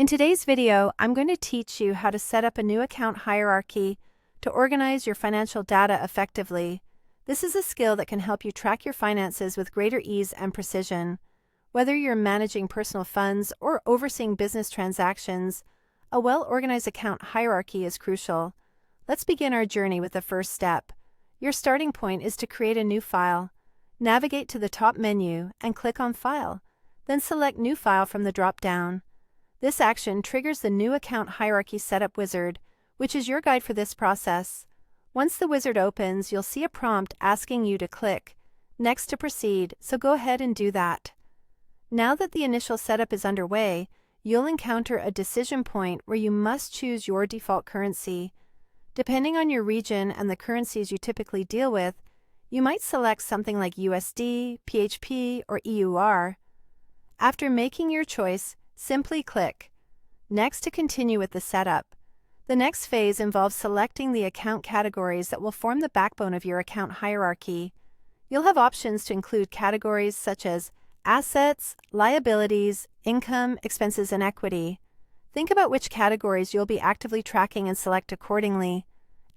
In today's video, I'm going to teach you how to set up a new account hierarchy to organize your financial data effectively. This is a skill that can help you track your finances with greater ease and precision. Whether you're managing personal funds or overseeing business transactions, a well-organized account hierarchy is crucial. Let's begin our journey with the first step. Your starting point is to create a new file. Navigate to the top menu and click on File. Then select New File from the drop-down. This action triggers the New Account Hierarchy Setup wizard, which is your guide for this process. Once the wizard opens, you'll see a prompt asking you to click Next to proceed, so go ahead and do that. Now that the initial setup is underway, you'll encounter a decision point where you must choose your default currency. Depending on your region and the currencies you typically deal with, you might select something like USD, PHP, or EUR. After making your choice, simply click Next to continue with the setup. The next phase involves selecting the account categories that will form the backbone of your account hierarchy. You'll have options to include categories such as assets, liabilities, income, expenses, and equity. Think about which categories you'll be actively tracking and select accordingly.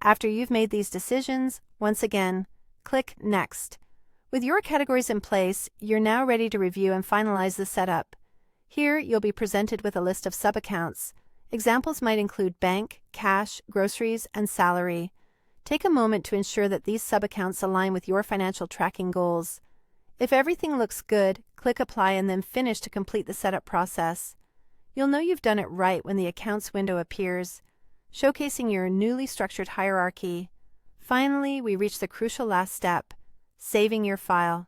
After you've made these decisions, once again, click Next. With your categories in place, you're now ready to review and finalize the setup. Here, you'll be presented with a list of sub-accounts. Examples might include bank, cash, groceries, and salary. Take a moment to ensure that these sub-accounts align with your financial tracking goals. If everything looks good, click Apply and then Finish to complete the setup process. You'll know you've done it right when the Accounts window appears, showcasing your newly structured hierarchy. Finally, we reach the crucial last step, saving your file.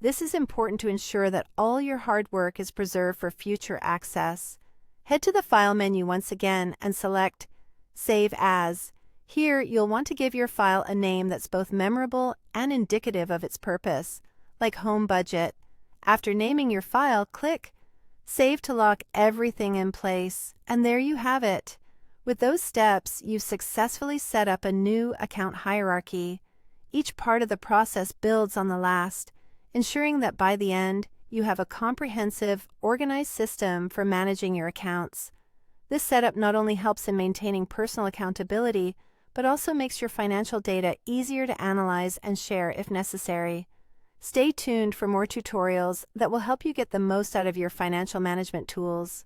This is important to ensure that all your hard work is preserved for future access. Head to the File menu once again and select Save As. Here, you'll want to give your file a name that's both memorable and indicative of its purpose, like Home Budget. After naming your file, click Save to lock everything in place, and there you have it. With those steps, you've successfully set up a new account hierarchy. Each part of the process builds on the last, ensuring that by the end, you have a comprehensive, organized system for managing your accounts. This setup not only helps in maintaining personal accountability, but also makes your financial data easier to analyze and share if necessary. Stay tuned for more tutorials that will help you get the most out of your financial management tools.